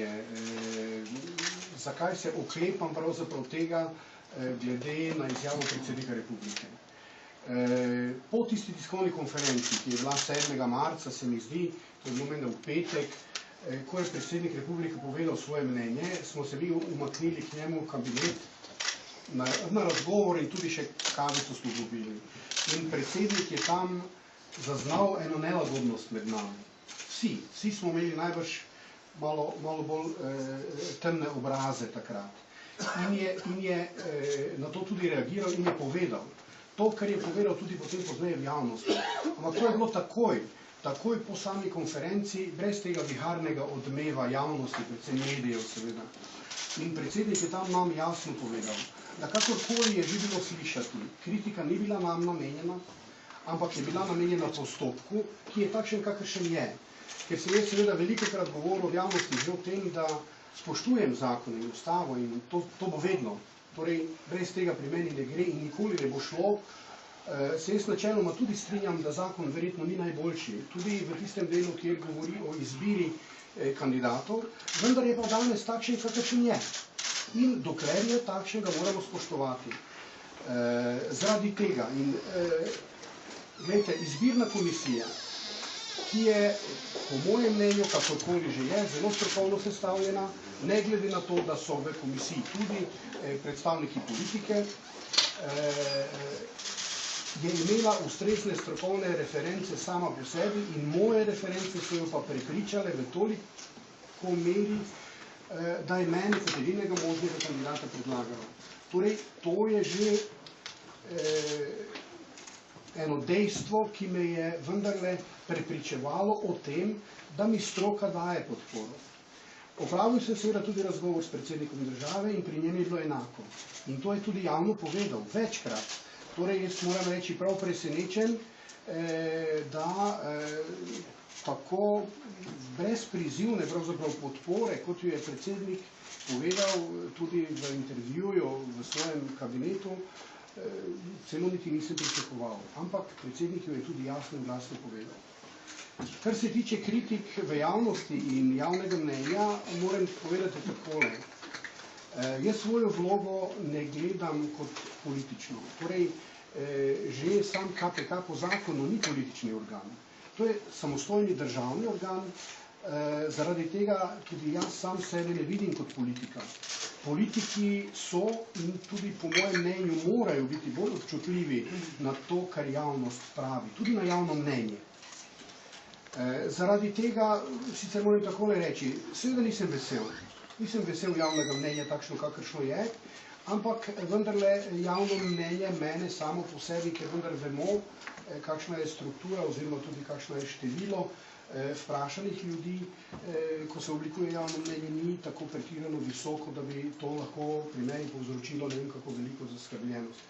vprašanje, zakaj se oklepam pravzaprav tega, glede na izjavo predsednika republike. Po tisti tiskovni konferenci, ki je bila 7. marca, se mi zdi, to je bilo menda v petek, ko je predsednik republike povedal svoje mnenje, smo se mi umaknili k njemu v kabinet na razgovor in tudi še kavico smo dobili. In predsednik je tam zaznal eno nelagodnost med nami. Vsi smo imeli najbrž malo bolj temne obraze takrat. In je na to tudi reagiral in je povedal. To, kar je povedal tudi potem pozneje v javnosti. Ampak to je bilo takoj po sami konferenci, brez tega viharnega odmeva javnosti, predvsem medijev seveda. In predsednik je tam nam jasno povedal, da kakorkoli je že bilo slišati, kritika ni bila nam namenjena, ampak je bila namenjena postopku, ki je takšen, kakršen je. Ker se je seveda velikokrat govorilo v javnosti že o tem, da spoštujem zakon in ustavo in to bo vedno. Torej, brez tega pri meni ne gre in nikoli ne bo šlo. Se jaz načeloma tudi strinjam, da zakon verjetno ni najboljši. Tudi v tistem delu, kjer govori o izbiri kandidatov, vendar je pa danes takšen, kakršen je. In dokler je takšen, ga moramo spoštovati. Zaradi tega. In glejte, izbirna komisija, ki je, po mojem mnenju, kakorkoli že je, zelo strokovno sestavljena, ne glede na to, da so v komisiji tudi predstavniki politike, je imela ustrezne strokovne reference sama po sebi in moje reference so jo pa prepričale v toliko meri, da je meni kot edinega možnega kandidata predlagala. Torej, to je že eno dejstvo, ki me je vendarle prepričevalo o tem, da mi stroka daje podporo. Opravil sem seveda tudi razgovor s predsednikom države in pri njem je bilo enako. In to je tudi javno povedal, večkrat. Torej, jaz moram reči prav presenečen, da tako brezprizivne pravzaprav podpore, kot jo je predsednik povedal tudi v intervjuju v svojem kabinetu, celo niti nisem pričakoval. Ampak predsednik jo je tudi jasno in glasno povedal. Kar se tiče kritik v javnosti in javnega mnenja, moram povedati takole. Jaz svojo vlogo ne gledam kot politično. Torej, že sam KPK po zakonu ni politični organ. To je samostojni državni organ, zaradi tega tudi jaz sam sebe ne vidim kot politika. Politiki so in tudi po mojem mnenju morajo biti bolj občutljivi na to, kar javnost pravi, tudi na javno mnenje. Zaradi tega, sicer moram takole reči, seveda nisem vesel. Nisem vesel javnega mnenja takšno, kakršno je, ampak vendarle javno mnenje mene samo po sebi, ker vendar vemo, kakšna je struktura oziroma tudi kakšno je število vprašanih ljudi, ko se oblikuje javno mnenje, ni tako pretirano visoko, da bi to lahko pri meni povzročilo ne vem kako veliko zaskrbljenost.